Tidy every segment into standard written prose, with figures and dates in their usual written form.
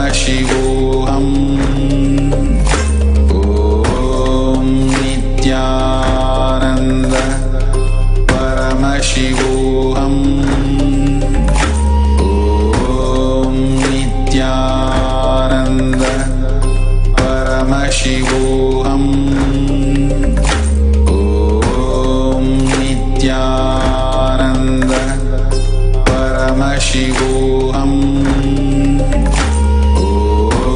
परमशिवोऽहम् ॐ नित्यानन्द परमशिवोऽहम् ॐ नित्यानन्द परमशिवोऽहम् ॐ नित्यानन्द परमशिवोऽहम् ॐ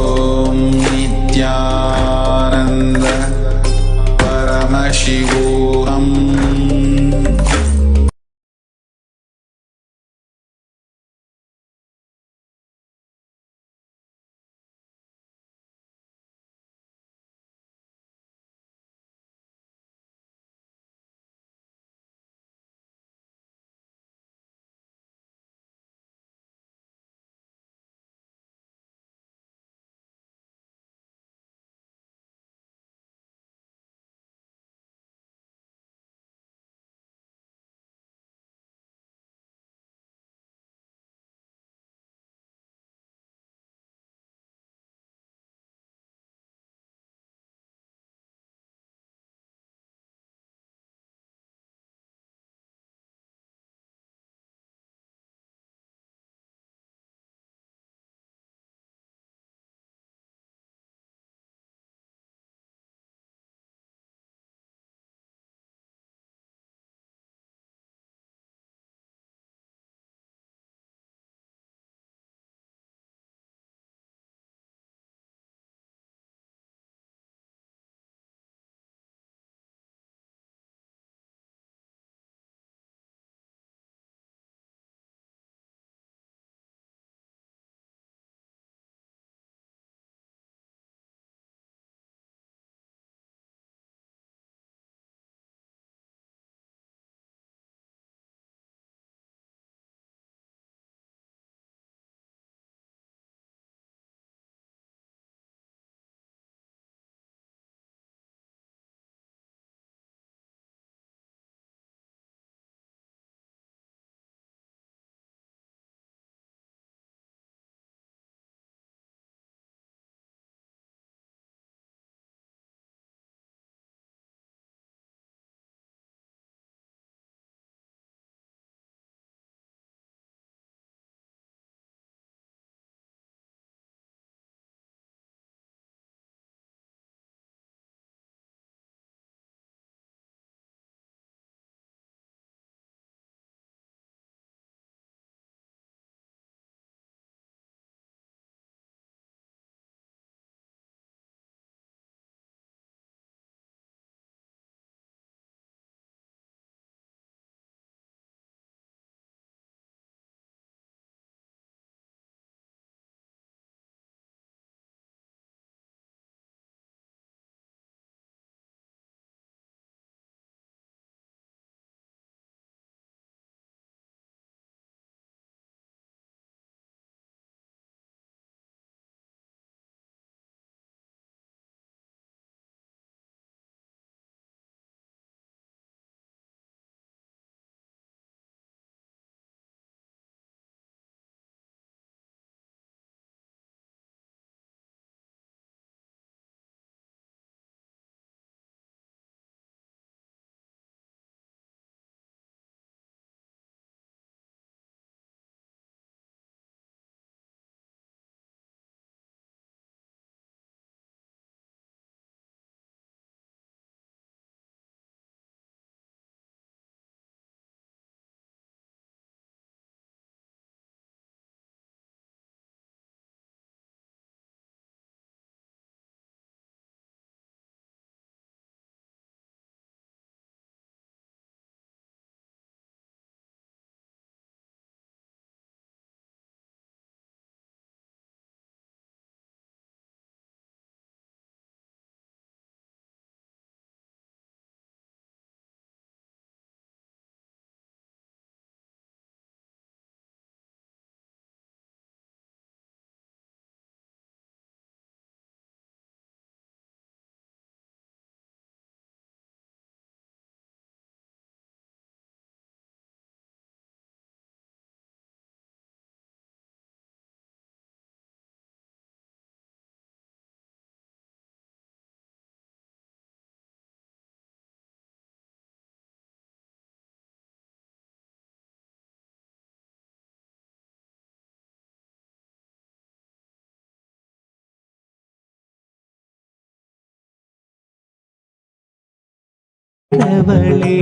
அவளே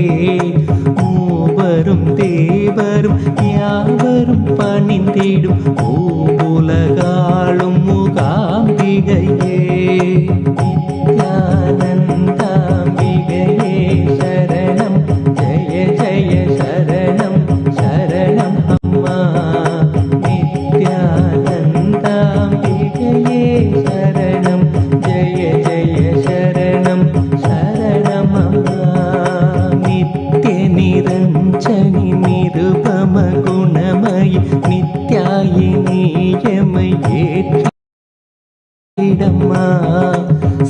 மூவரும் தேவரும் யாவரும் பணிந்திடும் பூவுலகாளும் மூகாம்பிகையே நித்யானந்தாம்பிகையே சரணம் ஜெய ஜெய சரணம் சரணம் அம்மா நித்யானந்தாம்பிகையே சரணம் ஜெய ஜெய சரணம் சரணம் அம்மா நித்ய நிரஞ்சனி நிருபம குணமயி நித்யாயினியமை ஏற்றிடம்மா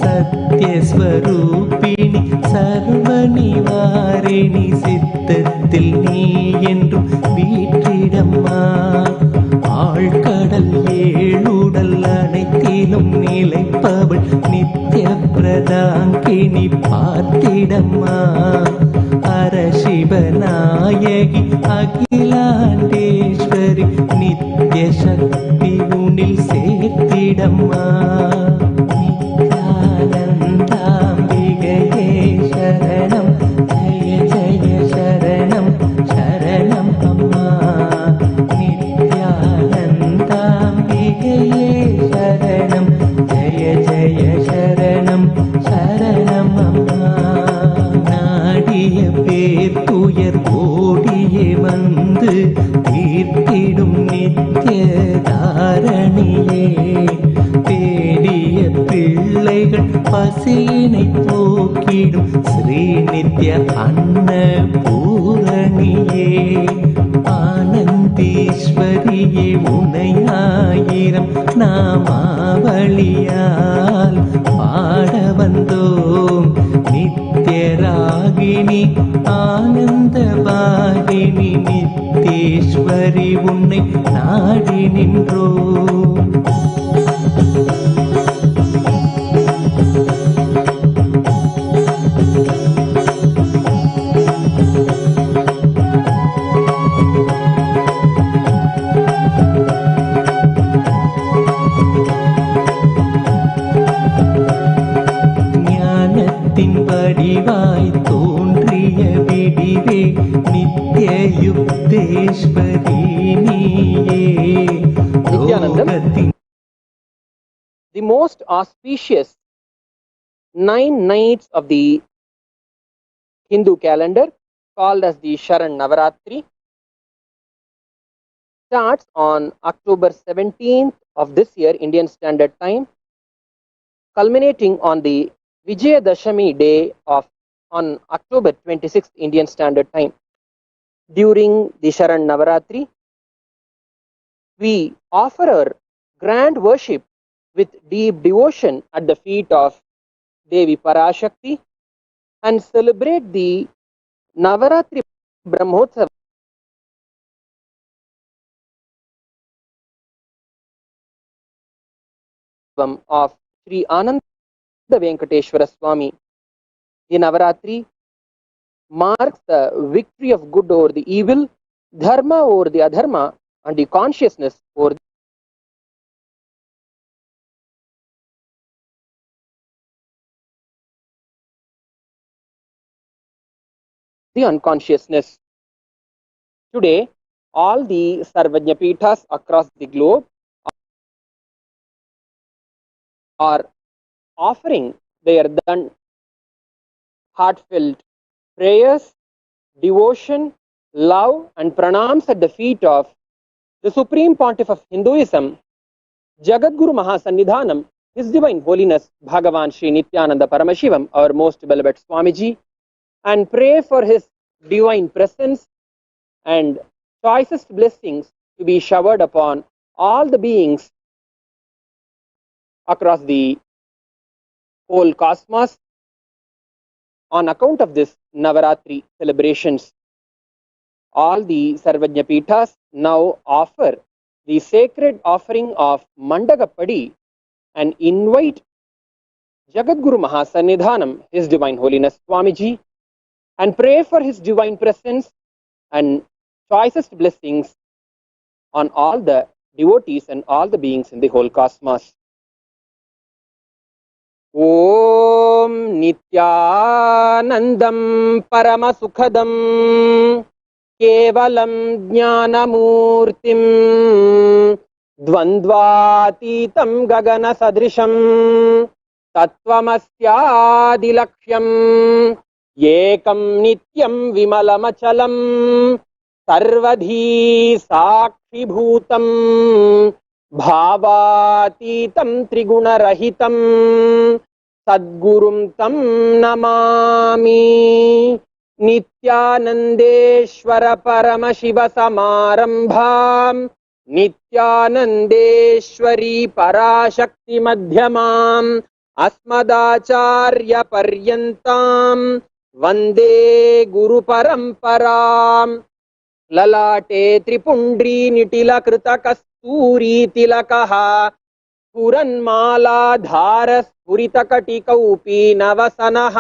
சத்யஸ்வரூபிணி சர்வநிவாரிணி சித்தத்தில் நீ என்றும் வீற்றிடம்மா ஆழ்கடல் ஏழுடல் அனைத்திலும் நிலைப்பவள் நித்ய பிரதாங்கினி பார்த்திடம்மா ஹரசிவநாயகி அகிலாண்டேஸ்வரி நித்ய சக்தி உனில் சேர்த்திடம்மா நித்யானந்தாம்பிகையே சரணம் ஜெய ஜெய சரணம் சரணம் அம்மா நித்யானந்தாம்பிகையே சரணம் ஜெய ஜெய சரணம் சரணம் அம்மா நாடிய பேர் துயர் ஓடியே வந்து தீர்த்திடும் நித்ய தாரணியே தேடிய பிள்ளைகள் பசியினை போக்கிடும் ஸ்ரீ நித்ய அன்ன பூரணியே ஆனந்தீஸ்வரியே உனையாயிரம் நாமாவளியால் பாட வந்தோம் நித்யராகினி ஆனந்த பாகினி நித்தேஸ்வரி உன்னை நாடி நின்றோம் வடிவாய் தோன்றிய விடிவே நித்ய யுக்தேஸ்வரி நீயே Nityanandam, the most auspicious 9 nights of the Hindu calendar, called as the Sharan Navaratri, starts on October 17th of this year, Indian Standard Time, culminating on the Vijayadashami day on October 26th, Indian Standard Time. During the Sharan Navaratri, we offer our grand worship with deep devotion at the feet of Devi Parashakti and celebrate the Navaratri Brahmotsav of Sri Ananda Venkateshwara Swami. The Navaratri marks the victory of good over the evil, dharma over the adharma, and the consciousness over the unconsciousness. Today, all the Sarvajnapeethas across the globe are offering their heartfelt prayers, devotion, love, and pranams at the feet of the Supreme Pontiff of Hinduism, Jagadguru Mahasannidhanam, His Divine Holiness Bhagavan Sri Nityananda Paramashivam, our most beloved Swamiji, and pray for his divine presence and choicest blessings to be showered upon all the beings across the whole cosmos on account of this Navaratri celebrations. All the Sarvajnapeethas now offer the sacred offering of Mandagappadi and invite Jagadguru Mahasannidhanam, His Divine Holiness Swamiji, and pray for his divine presence and choicest blessings on all the devotees and all the beings in the whole cosmos. ॐ नित्यानन्दं परमसुखदं केवलं ज्ञानमूर्तिं द्वन्द्वातीतं गगनसदृशं तत्त्वमस्यादिलक्ष्यम् एकं नित्यं विमलमचलं सर्वधी साक्षिभूतं भावातीतं त्रिगुणरहितं सद्गुरुं तं नमामि। नित्यानन्देश्वर परमशिव समारम्भां नित्यानन्देश्वरी पराशक्ति मध्यमाम् अस्मदाचार्य पर्यन्तां वन्दे गुरुपरम्पराम्। ललाटे त्रिपुण्ड्री निटिलकृतकस्तूरीतिलकः स्फुरन्मालाधारस्फुरितकटिकौपीनवसनः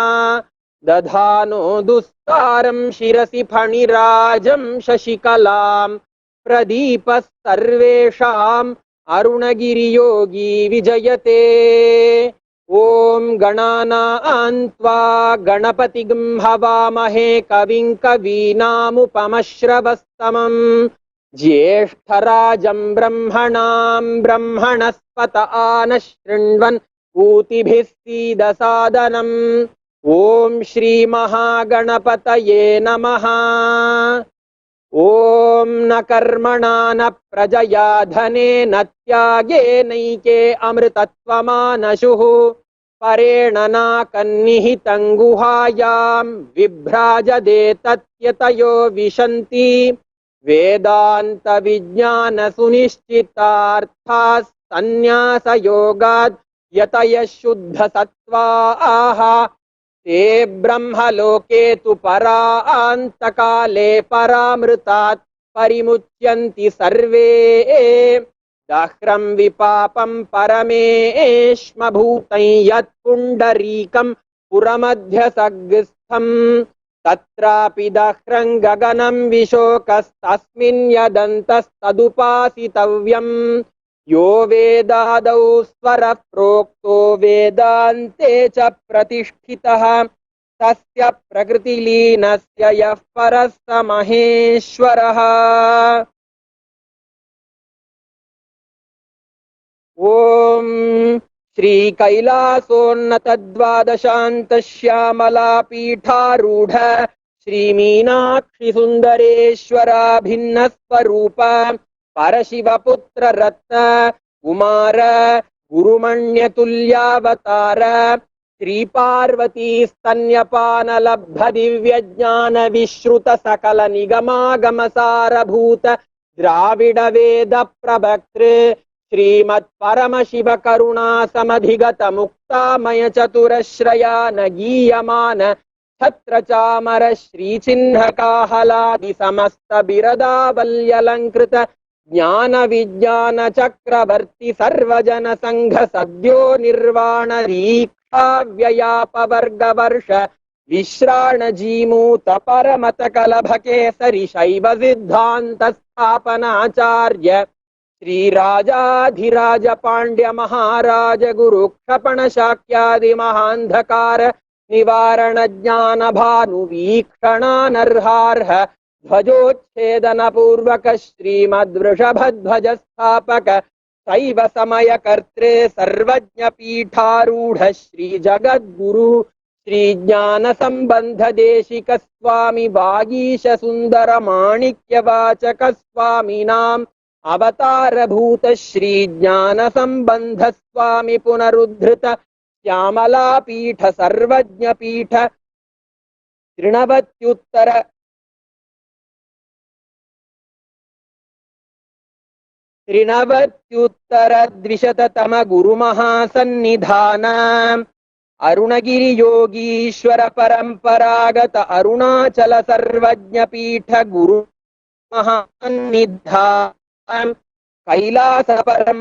दधानो दुस्तारं शिरसि फणिराजं शशिकलां प्रदीपः सर्वेषाम् अरुणगिरियोगी विजयते। ॐ गणानान्त्वा गणपतिं हवामहे कविं कवीनामुपमश्रवस्तमम् ज्येष्ठराजं ब्रह्मणां ब्रह्मणस्पत आनशृण्वन् ऊतिभिः सीदसादनम्। ॐ श्रीमहागणपतये नमः। ॐ न कर्मणा न प्रजया धनेन त्यागेनैके अमृतत्वमानशुः परेण नाकन्निहितं गुहायां विभ्राजते तत्यतयो विशन्ति वेदान्तविज्ञानसुनिश्चितार्थाः सन्न्यासयोगात् यतयः शुद्धसत्त्वाः ते ब्रह्मलोके तु परान्तकाले परामृतात् परिमुच्यन्ति सर्वे दाह्रं विपापं परमेश्मभूतं यत्पुण्डरीकं पुरमध्यसग्स्थं तत्रापि दाह्रं गगनं विशोकस्तस्मिन् यदन्तस्तदुपासितव्यम्। यो वेदादौ स्वरः प्रोक्तो वेदान्ते च प्रतिष्ठितः तस्य प्रकृतिलीनस्य यः परः स महेश्वरः। ॐ श्रीकैलासोन्नतद्वादशान्तश्यामलापीठारूढ श्रीमीनाक्षिसुन्दरेश्वराभिन्नस्वरूप परशिवपुत्र रत्न कुमार गुरुमण्यतुल्यावतार श्रीपार्वती स्तन्यपानलब्ध दिव्यज्ञान विश्रुत सकल निगमागमसारभूत द्राविड वेद प्रवक्तृ श्रीमत्परमशिव करुणा समधिगत मुक्तामय चतुरश्रयान गीयमान छत्रचामर श्रीचिह्नकाहलादि समस्त बिरदावल्यलङ्कृत ज्ञान विज्ञान चक्रवर्ती सर्वजन संघ सद्यो निर्वाण दीक्षा व्ययापवर्गवर्ष विश्राण जीमूत परमत कलभ केसरी शैव सिद्धांत स्थापनाचार्य श्रीराजाधिराज पांड्य महाराज गुरु क्षपण शाक्यादि महांधकार निवारण ज्ञान भानु वीक्षणानर्हार्ह ध्वजोच्छेदन पूर्वक श्रीमद्वृषभध्वज स्थापक शैव समय कर्त्रे सर्वज्ञ पीठारूढ़ श्री जगद्गुरु श्री ज्ञान संबंध देशिक स्वामी वागीश सुंदर माणिक्य वाचक स्वामीनाम अवतार भूत श्री ज्ञान संबंध स्वामी पुनरुद्धृत श्यामला पीठ सर्वज्ञ पीठ त्रिनवत्युत्तर द्विशततम गुरुमहासन्निधान अरुणगिरि योगीश्वर परंपरागत अरुणाचल सर्वज्ञ पीठ गुरु महासन्निधान कैलास परम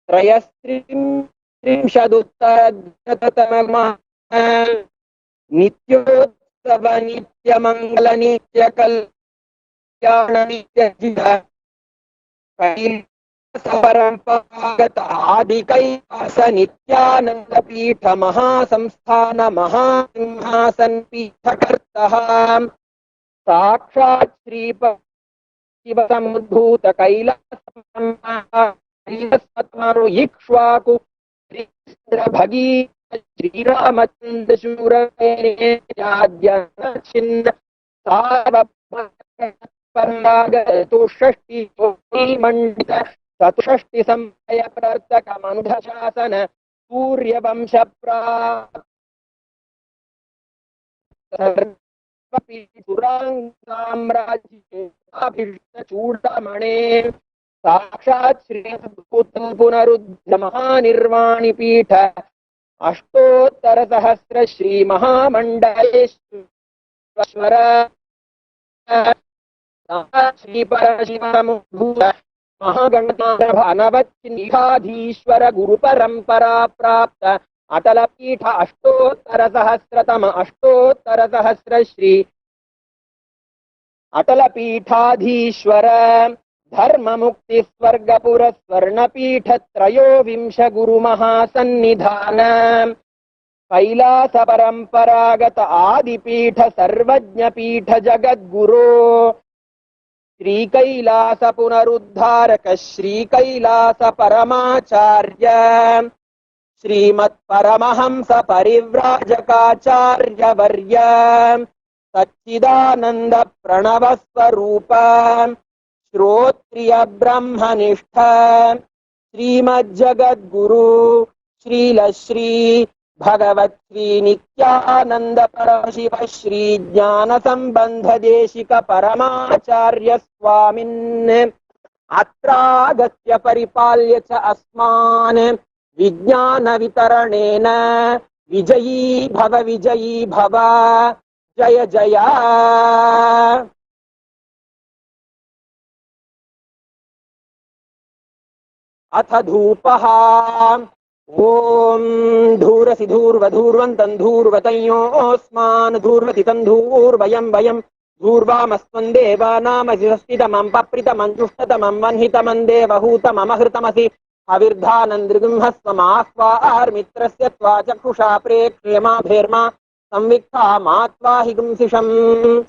त्रयस्त्रिंशदुत्तरतम नित्योत्सव नित्य मंगल नित्य कल परंपरागत आदिकैलास नित्यानंद पीठ महासंस्थान महासिंहासन पीठकर्तः साक्षात् श्री शिव समुद्भूत कैलास इक्ष्वाकु भगी श्रीरामचंद्र शूर छिन्न चतुष्षष्टि मंडित चतुष्षष्टि समय प्रवर्तक मनुध शासन सूर्यवंश चूड़मणे साक्षात् श्री पुनरुद्ध महानिर्वाणी पीठ अष्टोत्तर सहस्र श्री महामंडलेश्वर श्री परशिव समुद्भूत महागणनाधीश्वर गुरु परंपरा प्राप्त अटल पीठ अष्टोत्तर सहस्र श्री अटल पीठाधीश्वर धर्म मुक्ति स्वर्गपुर स्वर्ण पीठ त्रयोविंश गुरु महासन्निधान कैलास परंपरागत आदिपीठ सर्वज्ञ पीठ जगद्गुरो श्री कैलास पुनरुद्धारक श्री कैलास परमाचार्य श्रीमत् परमहंस परिव्राजकाचार्य वर्य सच्चिदानंद प्रणव स्वरूप श्रोत्रिय ब्रह्मनिष्ठ श्रीमज्जगद्गुरु श्रील श्री भगवत् श्री नित्यानंद परमशिव श्री ज्ञान संबंध देशिक परमाचार्य स्वामिन् अत्रागत्य परिपाल्य च अस्मान् विज्ञान वितरणेन विजयी भव जय जय। अथ धूपः ओम धूरसि धूर्वधूर्वन्तं धूर्वतयोऽस्मान् धूर्वति तं धूर्वयं वयं धूर्वामस्त्वं देवानामसिषष्टितमं पप्रितमं जुष्टतमं वह्नितमं देवहूतममहृतमसि अविर्धानन्दृगंहस्वमाह्वार्मित्रस्य त्वा चक्षुषा प्रेक्ष्यमाभेर्मा संविक्ता मात्वाहिगुंसिषम्।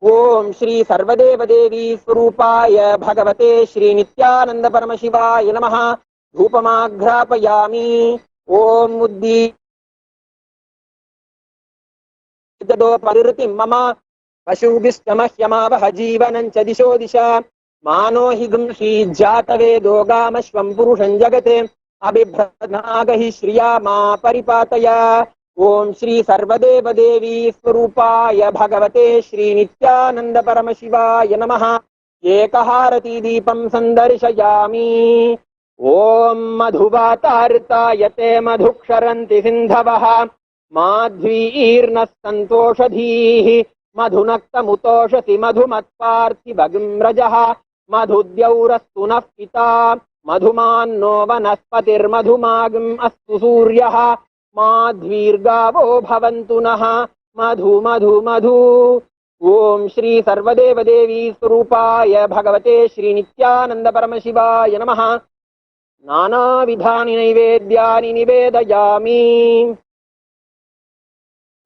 ओम श्री सर्वदेव देवी स्वरूपाय भगवते श्री नित्यानंद परमशिवाय नमः। धूपमाघ्रापयामि। ओम उद्दीपदोपनिरतिं मम पशुभिश्चमह्यमावह जीवनं च दिशो दिशा मानो हि गुंषीज्जातवेदो गामश्वं पुरुषं जगते अबिभ्रनागहि श्रिया मा परिपातय। ओम श्री सर्वदेव देवी स्वरूपाय भगवते श्री नित्यानंद परमशिवाय नमः। एकहारती दीपं संदर्शयामि। ओम मधुवातार्तायते मधुक्षरन्ति सिन्धवः माध्वीर्नः सन्तोषधीः मधुनक्तमुतोषसि मधुमत्पार्थिवगं रजः मधुद्यौरस्तु नः पिता मधुमान्नो वनस्पतिर्मधुमागम् अस्तु सूर्यः माध्वीर्गावो भवन्तु नः मधु मधु मधु। ओम श्री सर्वदेव देवी स्वरूपाय भगवते श्री नित्यानंद परमशिवाय नमः। नानाविधानि नैवेद्यानि निवेदयामि।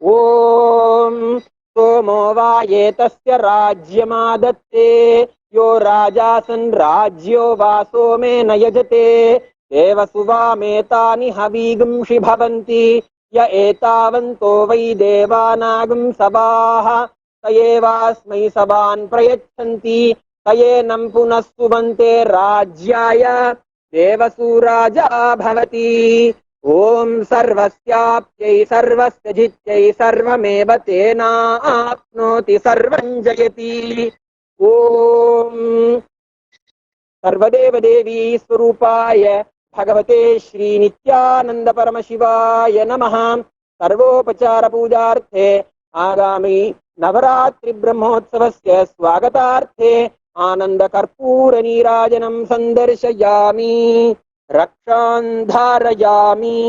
ओम सोमो वायेतस्य राज्यमादत्ते यो राजासन् राज्यो वा सोमेन यजते देवसुवामेतानि हवीगुंषि भवन्ति य एतावन्तो वै देवानागं सभाः स एवास्मै सभान् प्रयच्छन्ति स एनं पुनः सुवन्ते राज्याय देवसुराजा भवति। ओम सर्वस्याप्त्यै सर्वस्य जित्यै सर्वमेव तेनाप्नोति सर्वं जयति। ओम सर्वदेव देवी स्वरूपाय भगवते श्री नित्यानंद परमशिवाय नमः। सर्वोपचार पूजार्थे आगामी नवरात्रि ब्रह्मोत्सवस्य स्वागतार्थे आनंद कर्पूर नीराजनं संदर्शयामि रक्षां धारयामि।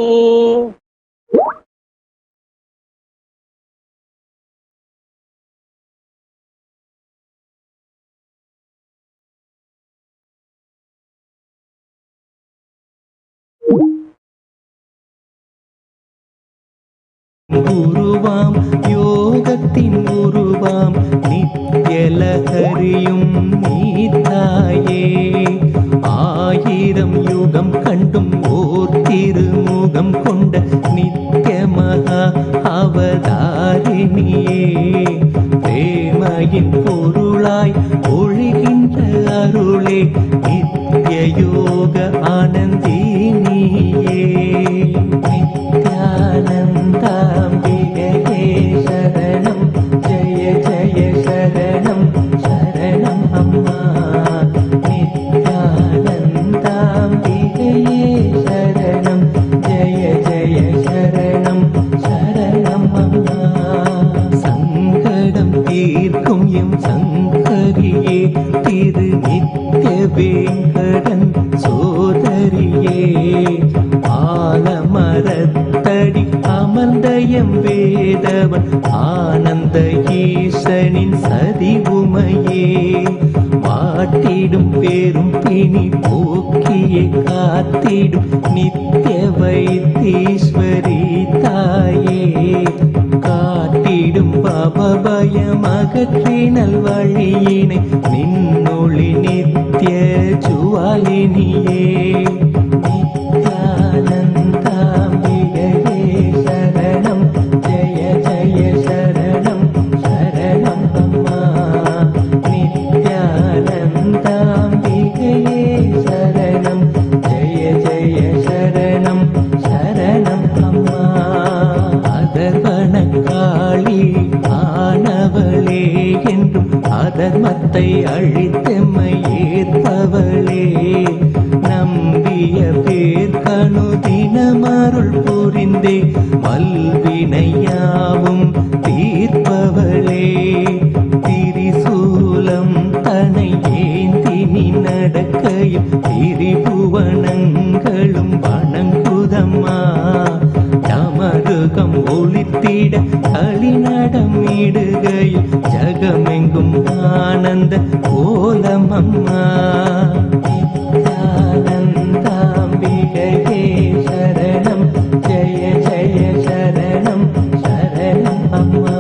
உருவாம் யோகத்தின் உருவாம் நித்யலஹரியும் நீதாயே. ஆயிரம் யுகம் கண்டும் ஓர் திருமுகம் கொண்ட நித்ய மகா அவதாரிணியே. பிரேமையின் பொருளாய் ஒழுகின்ற அருளே நித்ய யோக ஆனந்தினியே. நித்யானந்தாம்பிகையே சரணம் ஜெய ஜெய சரணம் சரணம் அம்மா. நித்யானந்தாம்பிகையே சரணம் ஜெய ஜெய சரணம் சரணம் அம்மா. சங்கடம் தீர்க்கும் எம் சங்கரியே திரு நித்ய வேங்கடன் சோதரியே. ஆலமரத்தடி அமர்ந்த எம் வேதவன் ஆனந்த ஈசனின் சதி உமையே. வாட்டிடும் பேரும் பிணி போக்கியே காத்திடும் நித்ய வைத்தீஸ்வரி தாயே. காட்டிடும் பாபபயம் அகற்றினல் வழியினை நின்னொளி நித்ய ஜுவாலினியே. நித்யானந்தாம்பிகையே சரணம் ஜெய ஜெய சரணம் சரணம் அம்மா. நித்யானந்தாம்பிகையே சரணம் ஜெய ஜெய சரணம் சரணம் அம்மா. அதர்வன காளி ஆனவளே என்றும் அதர்மத்தை அழித்தெம்மை ஏற்பவளே. நம்பிய பேர்கணு தினமருள் புரிந்தே வல்வினையாவும் தீர்ப்பவளே. திரிசூலம் தனை ஏந்தினி நடக்கையும் திரிபுவனங்களும் வணங்குதம்மா. தமருகம் ஒளித்திட களிநடம் இடுகையில் ஜகமெங்கும் ஆனந்த கோலமம்மா. நித்யானந்தாம்பிகையே சரணம் ஜெய ஜெய சரணம் சரணம் அம்மா.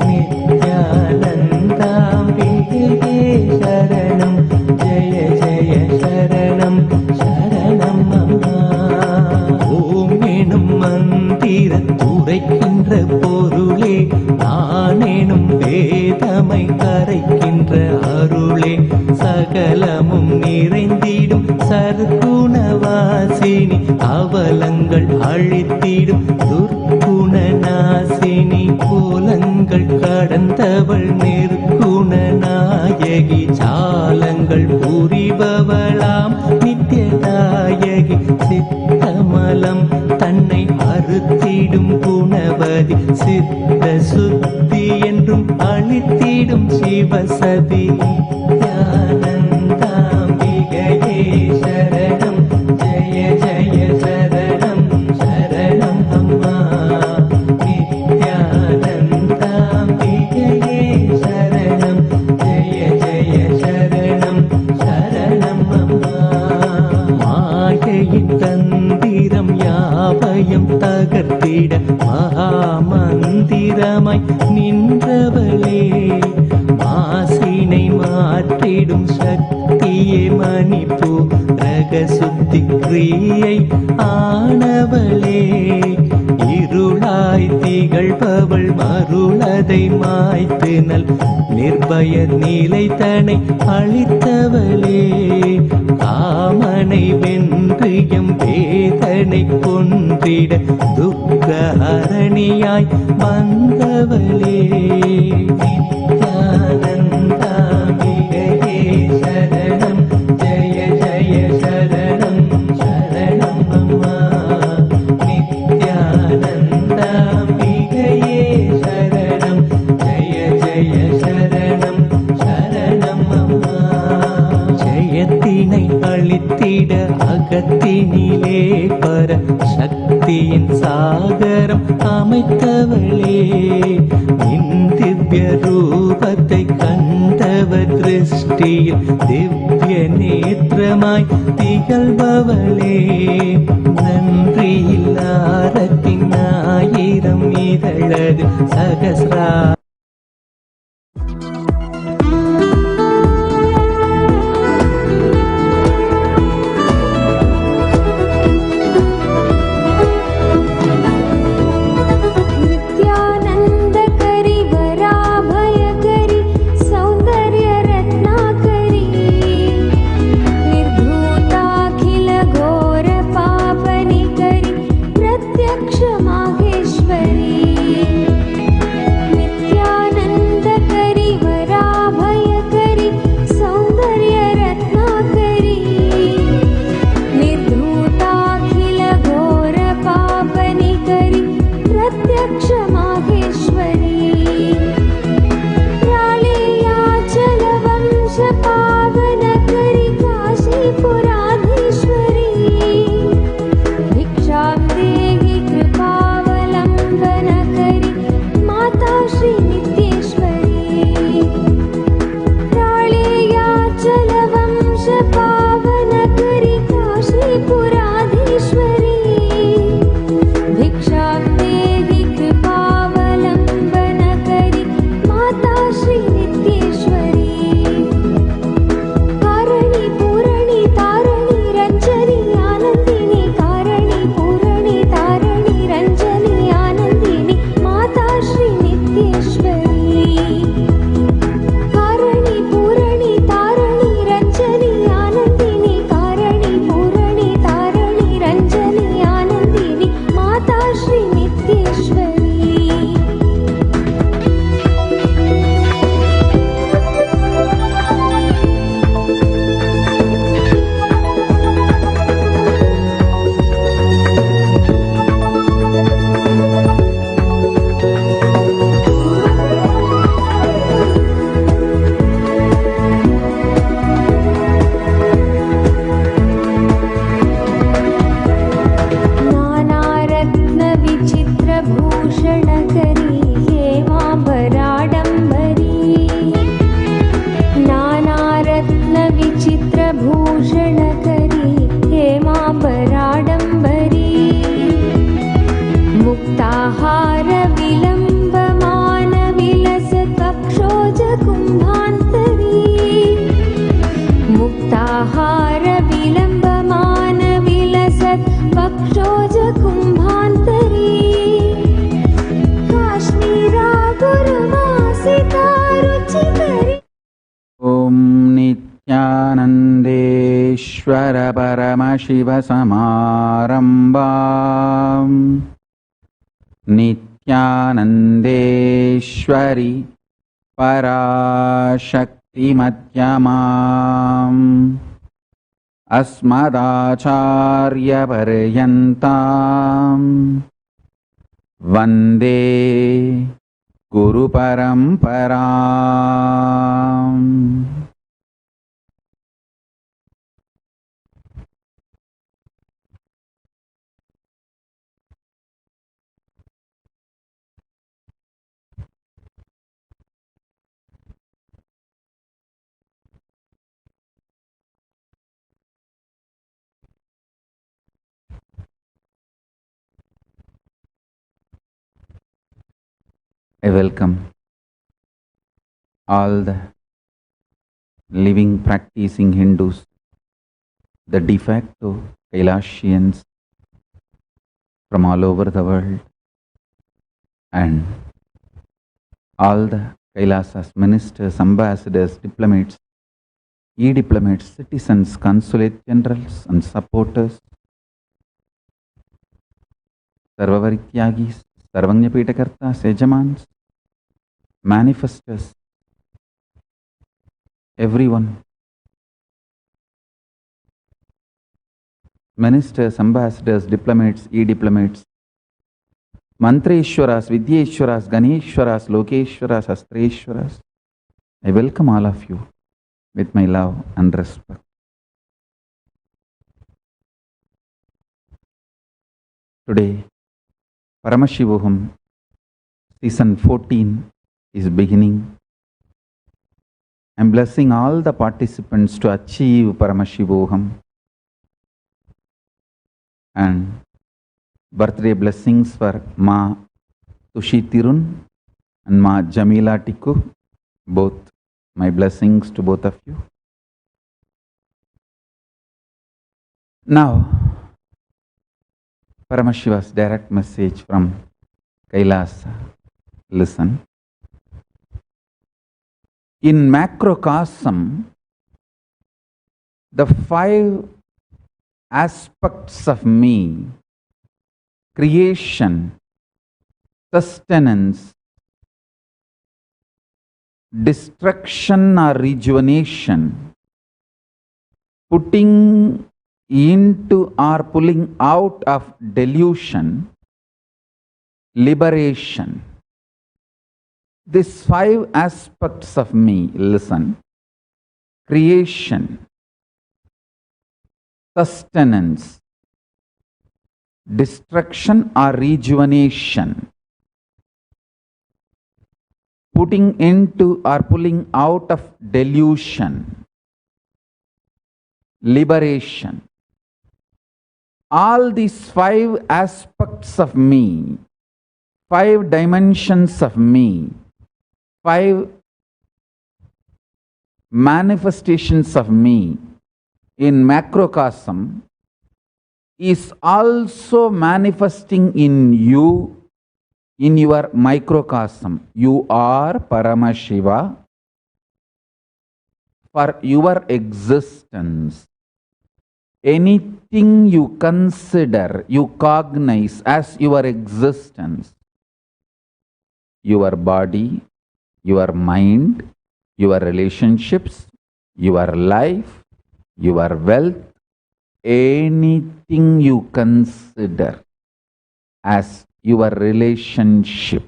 நித்யானந்தாம்பிகையே சரணம் ஜெய ஜெய சரணம் சரணம் அம்மா. ஓம் எனும் மந்திர துரைக்கின்ற பொருளே நானெனும் வேதமை கரைக்கின்ற அருளே. சகலமும் நிறைந்திடும் சர்க்குணவாசினி அவலங்கள் அழித்திடும் துர்க்குண நாசினி. கோலங்கள் கடந்தவள் நிற்குண நாயகி சாலங்கள் புரிபவளாம் நித்யதாயகி. சித்தமலம் தன்னை அறுத்திடும் குணவதி சித்த சுத்தி என்றும் அழித்திடும் சிவசதி. நித்யானந்தாம்பிகையே சரணம் ஜெய ஜெய சரணம் சரணம் அம்மா. நித்யானந்தாம்பிகையே சரணம் ஜெய ஜெய சரணம் சரணம் அம்மா. மாயையின் தந்திரம் யாவையும் தகர்த்திட மகாமந்திரமாய் நின்றவளே. மாசினை மாற்றிடும் சக்தியே மணிப்பூ ரகசுத்தி கிரியை ஆனவளே. இருளாய் திகழ்பவள் மருளதை மாய்த்து நல் நிர்பய நிலை தனை அளித்தவளே. காமனை வென்று எம் வேதனை கொன்றிட துக்கஹரணியாய் வந்தவளே. நித்யானந்தாம்பிகையே சரணம் ஜெய ஜெய சரணம் சரணம் அம்மா. நித்யானந்தாம்பிகையே சரணம் ஜெய ஜெய சரணம் சரணம் அம்மா. ஜெயத்தினை அளித்திட அகத்தினிலே பர சக்தியின் சாகரம் அமைத்தவளே. நின் திவ்ய ரூபத்தை கண்டவர் திருஷ்டியில் திவ்ய நேத்திரமாய் திகழ்பவளே. நன்றியில்லாரத்தின் ஆயிரம் ಮೈದಳದು ಸಹಸ್ರ नित्यानन्देश्वर परमशिवसमारम्भाम् नित्यानन्देश्वरि पराशक्तिमध्यमाम् अस्मदाचार्यपर्यन्ताम् वन्दे गुरुपरम्पराम्। I welcome all the living practicing Hindus, the de facto Kailashians from all over the world, and all the Kailasas, ministers, ambassadors, diplomats, e-diplomats, citizens, consulate generals and supporters, Sarvavarityagis, Sarvanyapitakartas, Yajamans, manifestors, everyone, ministers, ambassadors, diplomats, e-diplomats, Mantreshwaras, Vidyeshwaras, Ganeshwaras, Lokeshwaras, Astreshwaras, I welcome all of you with my love and respect. Today, Paramashivoham season 14 is beginning. I am blessing all the participants to achieve Paramashivoham and birthday blessings for Ma Tushi Tirun and Ma Jamila Tikku, both my blessings to both of you. Now, Paramashiva's direct message from Kailasa. Listen. In macrocosm, the 5 aspects of me, creation, sustenance, destruction or rejuvenation, putting into or pulling out of delusion, liberation. These 5 aspects of me, listen: creation, sustenance, destruction or rejuvenation, putting into or pulling out of delusion, liberation. All these 5 aspects of me, 5 dimensions of me, 5 manifestations of me in macrocosm is also manifesting in you in your microcosm. You are Paramashiva. For your existence, anything you consider, you cognize as your existence, your body, your mind, your relationships, your life, your wealth, anything you consider as your relationship,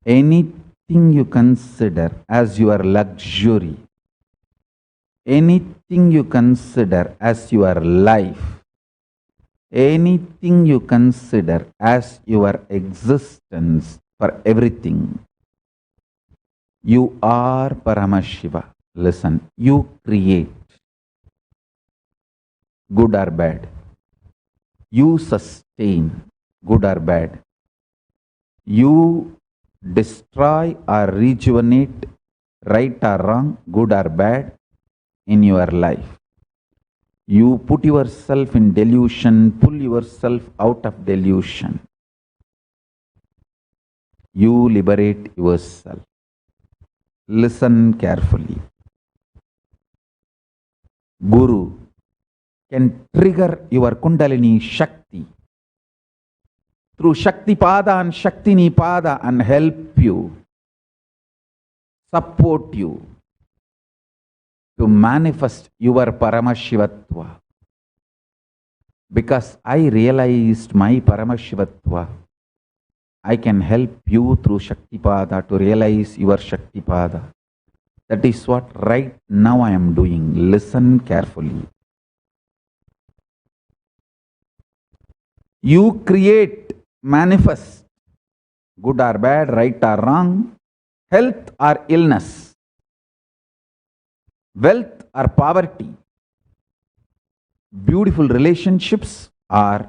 anything you consider as your luxury, anything you consider as your life, anything you consider as your existence, for everything, you are Paramashiva. Listen, you create, good or bad. You sustain, good or bad. You destroy or rejuvenate, right or wrong, good or bad, in your life. You put yourself in delusion, pull yourself out of delusion. You liberate yourself. Listen carefully. Guru can trigger your Kundalini Shakti through Shakti Pada and Shakti Nipada and help you, support you to manifest your Paramashivatva. Because I realized my Paramashivatva, I can help you through Shakti Pada to realize your Shakti Pada. That is what right now I am doing. Listen carefully. You create, manifest, good or bad, right or wrong, health or illness, wealth or poverty, beautiful relationships or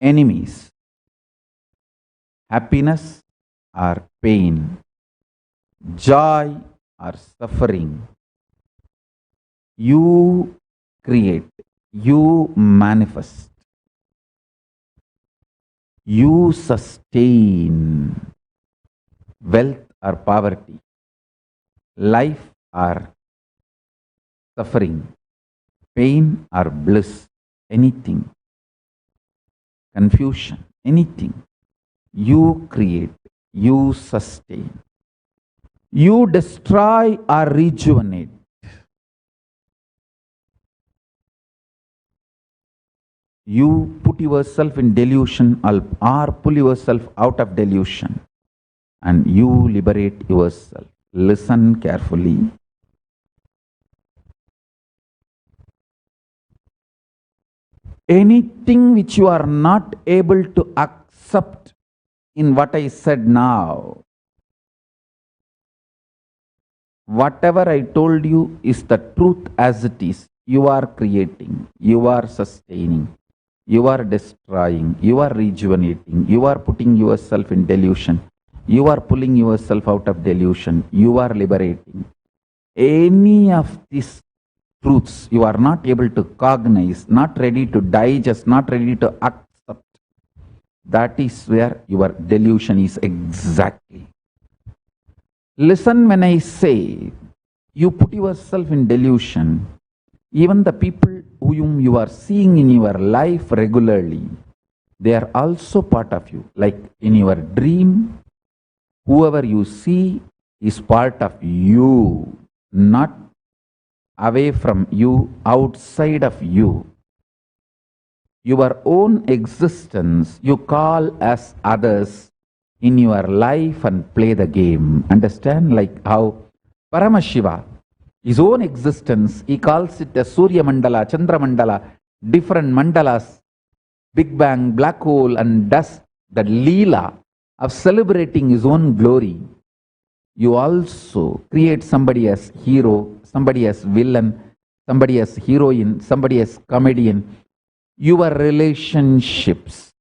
enemies, happiness or pain, joy or suffering. You create, you manifest, you sustain, wealth or poverty, life or suffering, pain or bliss, anything, confusion, anything. You create, you sustain, you destroy or rejuvenate. You put yourself in delusion or pull yourself out of delusion and you liberate yourself. Listen carefully. Anything which you are not able to accept in what I said now. Whatever I told you is the truth as it is. You are creating, you are sustaining, you are destroying, you are rejuvenating, you are putting yourself in delusion, you are pulling yourself out of delusion, you are liberating. Any of these truths you are not able to cognize, not ready to digest, not ready to accept, that is where your delusion is exactly. Listen when I say you put yourself in delusion, even the people whom you are seeing in your life regularly, they are also part of you. Like in your dream, whoever you see is part of you, not away from you, outside of you. Your own existence you call as others in your life and play the game. Understand? Like how Paramashiva, his own existence, he calls it a Surya Mandala, Chandra Mandala, different mandalas, Big Bang, black hole, and dust, the Leela of celebrating his own glory. You also create somebody as hero, somebody as villain, somebody as heroine, somebody as comedian. Your relationships,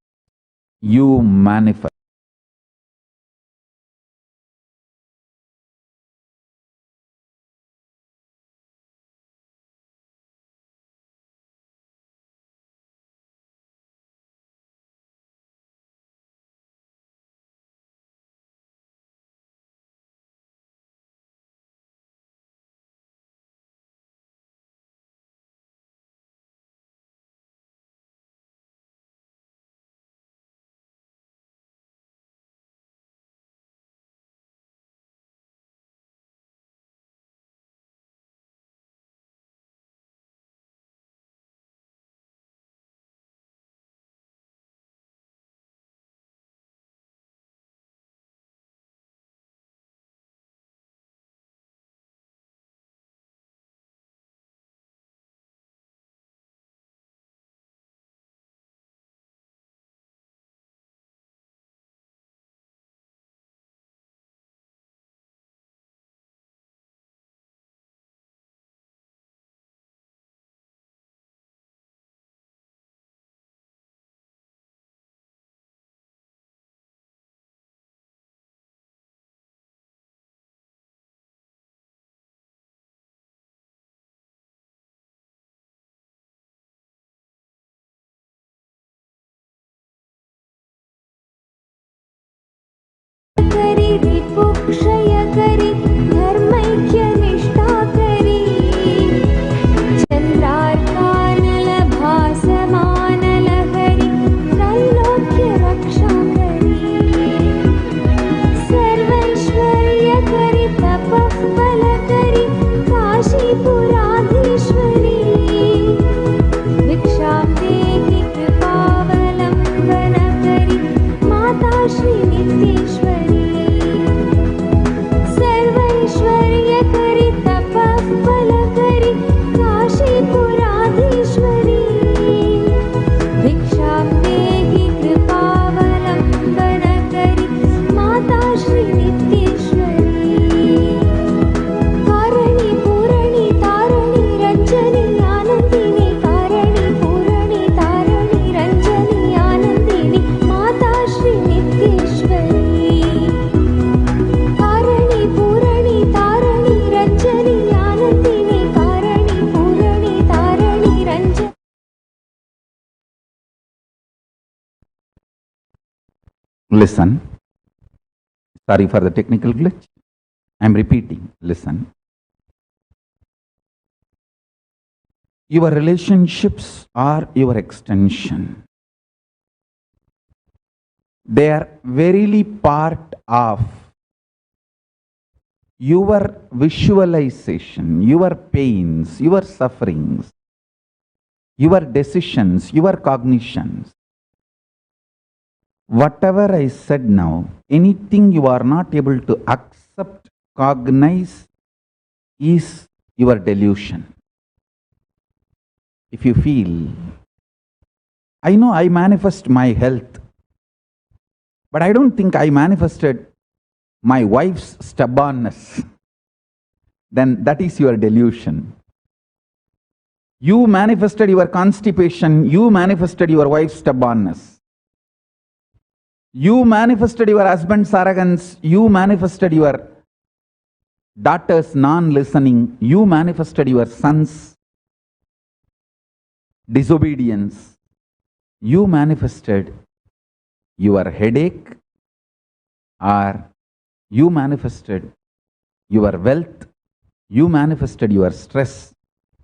you manifest. क्षयकरी धर्मैक्यनिष्ठाकरी चन्द्रार्कानलभासमानलहरी त्रैलोक्यरक्षाकरी सर्वैश्वर्यकरी तपःफलकरी काशीपुराधीश्वरी भिक्षां देहि कृपावलम्बनकरी माता श्रीनित्येश्वरी Listen. Sorry for the technical glitch. I'm repeating. Listen. Your relationships are your extension. They are verily part of your visualization, your pains, your sufferings, your decisions, your cognitions. Whatever I said now, anything you are not able to accept, cognize, is your delusion. If you feel, I know I manifest my health, But I don't think I manifested my wife's stubbornness. Then that is your delusion. You manifested your constipation, you manifested your wife's stubbornness. You manifested your husband's arrogance, you manifested your daughter's non-listening, you manifested your son's disobedience, you manifested your headache, or you manifested your wealth, you manifested your stress,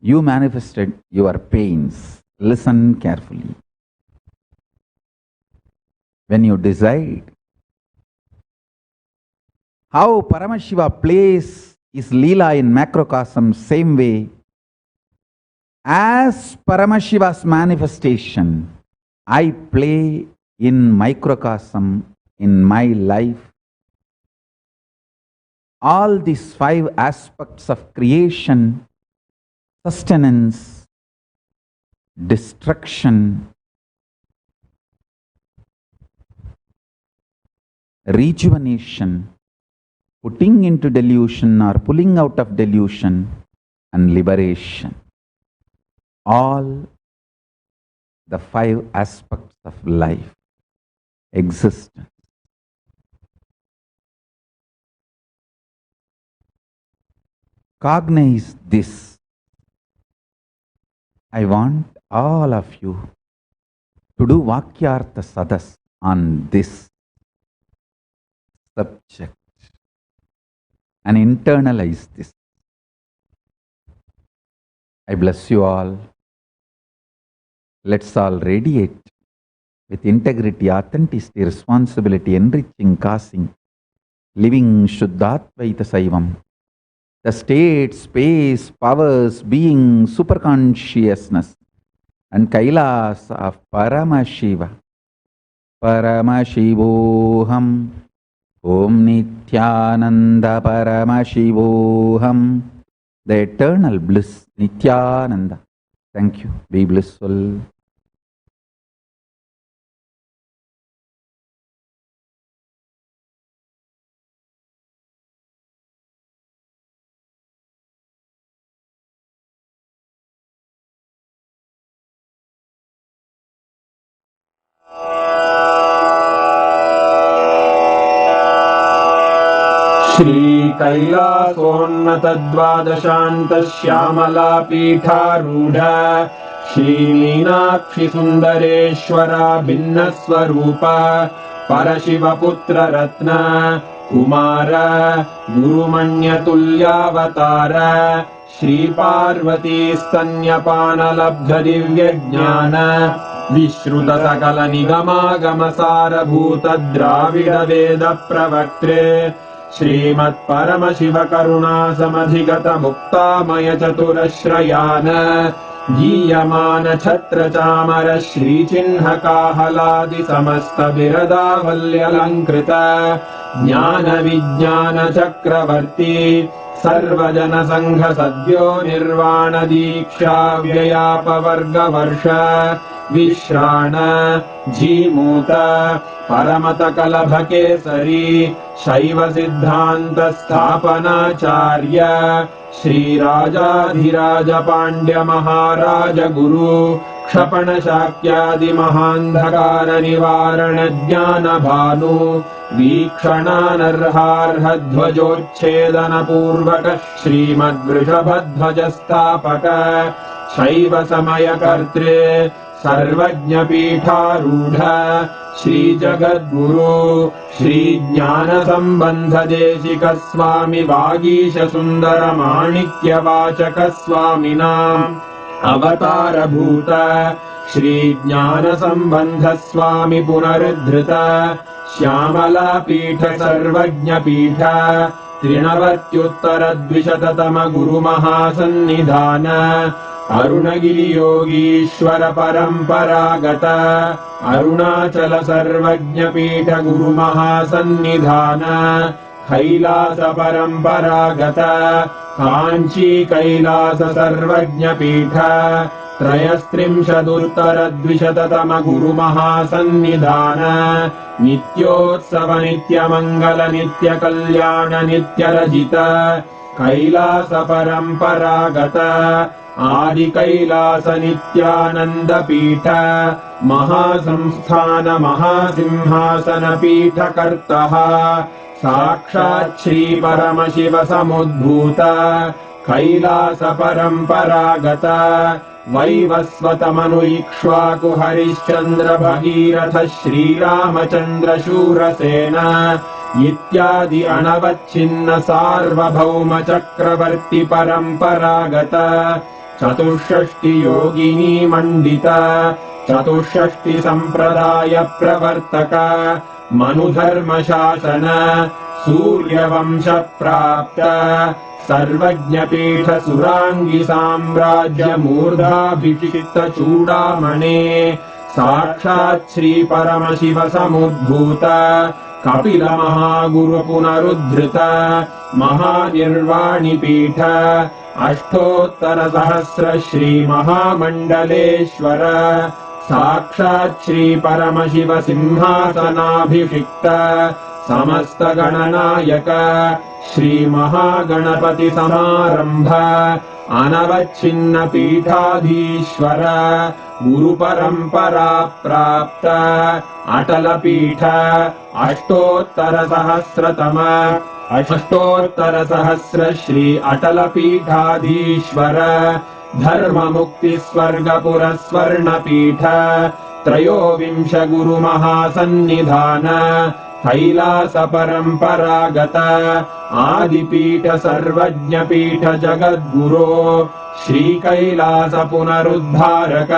you manifested your pains. Listen carefully. When you decide how Paramashiva plays his Leela in macrocosm, same way as Paramashiva's manifestation, I play in microcosm in my life. All these 5 aspects of creation, sustenance, destruction, rejuvenation, putting into delusion or pulling out of delusion, and liberation. All the 5 aspects of life, existence. Cognize this. I want all of you to do Vakyartha Sadas on this subject and internalize this. I bless you all. Let's all radiate with integrity, authenticity, responsibility, enriching, causing, living Shuddhatvaita Saivam. The state, space, powers, being, superconsciousness, and Kailas of Paramashiva. Paramashivoham. Om Nityananda Paramashivoham. The eternal bliss, Nityananda. Thank you. Be blissful. श्रीकैलासोन्नतद्वादशान्तश्यामलापीठारूढ श्रीमीनाक्षिसुन्दरेश्वरा भिन्नस्वरूप परशिवपुत्ररत्न Kumar गुरुमण्यतुल्यावतार श्रीपार्वतीस्तन्यपानलब्धदिव्यज्ञान विश्रुतसकलनिगमागमसारभूतद्राविडवेदप्रवक्त्रे श्रीमत्परमशिवकरुणासमधिगतमुक्तामयचतुरश्रयान् गीयमान छत्रचामर श्रीचिह्नकाहलादिसमस्तबिरदावल्यलङ्कृत ज्ञानविज्ञानचक्रवर्ती सर्वजनसङ्घसद्यो निर्वाणदीक्षाव्ययापवर्गवर्ष विश्राण Jimuta परमतकलभकेसरी शैवसिद्धान्तस्थापनाचार्य श्रीराजाधिराज पाण्ड्यमहाराज गुरु क्षपणशाक्यादिमहान्धकारनिवारणज्ञानभानु वीक्षणानर्हार्हध्वजोच्छेदनपूर्वक श्रीमद्वृषभध्वजस्थापक शैवसमयकर्त्रे सर्वज्ञपीठारूढ श्रीजगद्गुरु श्रीज्ञानसम्बन्धदेशिकस्वामि वागीशसुन्दरमाणिक्यवाचकस्वामिनाम् अवतारभूत श्रीज्ञानसम्बन्धस्वामि पुनरुद्धृत श्यामलापीठ सर्वज्ञपीठ त्रिनवत्युत्तरद्विशततम गुरुमहासन्निधान अरुणगिरियोगीश्वर परम्परागत अरुणाचल सर्वज्ञपीठ गुरुमहासन्निधान कैलास परम्परागत काञ्ची कैलास सर्वज्ञपीठ त्रयस्त्रिंशदुत्तरद्विशततम गुरुमहासन्निधान नित्योत्सव नित्यमङ्गल नित्यकल्याण नित्यरजित कैलास परम्परागत आदिकैलास नित्यानन्दपीठ महासंस्थान महासिंहासन पीठकर्तः साक्षात् श्री परमशिव समुद्भूत कैलास परम्परागत वैवस्वतमनु इक्ष्वाकु हरिश्चन्द्र भगीरथ श्रीरामचन्द्र शूरसेन इत्यादि अनवच्छिन्न सार्वभौम चक्रवर्ति परम्परागत चतुष्षष्टि योगिनी मण्डित चतुष्षष्टि सम्प्रदाय प्रवर्तक मनुधर्म शासन सूर्यवंश प्राप्त सर्वज्ञपीठ सुराङ्गी साम्राज्य मूर्धाभिषिक्त चूडामणे साक्षात् श्री परमशिव समुद्भूत कपिल महागुरु पुनरुद्धृत महानिर्वाणि पीठ अष्टोत्तर सहस्र श्री महामण्डलेश्वर साक्षात् श्री परमशिव सिंहासनाभिषिक्त समस्त गणनायक श्री महागणपति समारंभ अनवच्छिन्न पीठाधीश्वर गुरु परंपरा प्राप्त अटल पीठ अष्टोत्तर सहस्र श्री अटल पीठाधीश्वर धर्म मुक्ति स्वर्ग पुरस्वर्ण पीठ त्रयोविंश गुरु महासन्निधान कैलास परम्परागत आदिपीठ सर्वज्ञपीठ जगद्गुरो श्री कैलास पुनरुद्धारक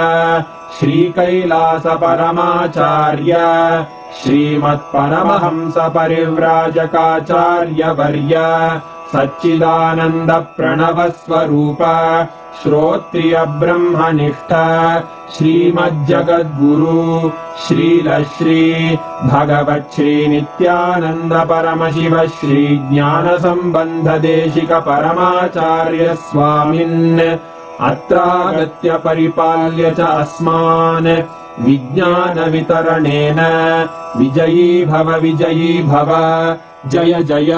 श्री कैलास परमाचार्य श्रीमत्परमहंस परिव्राजकाचार्य वर्य सच्चिदानंद प्रणव स्वरूप श्रोत्रिय ब्रह्मनिष्ठ श्रीमज्जगद्गुरु श्रील श्री भगवत् श्री नित्यानंद परमशिव श्री ज्ञान संबंध देशिक परमाचार्य स्वामिन् अत्रागत्य परिपाल्य च अस्मान् विज्ञान वितरणेन विजयी भव जय जय।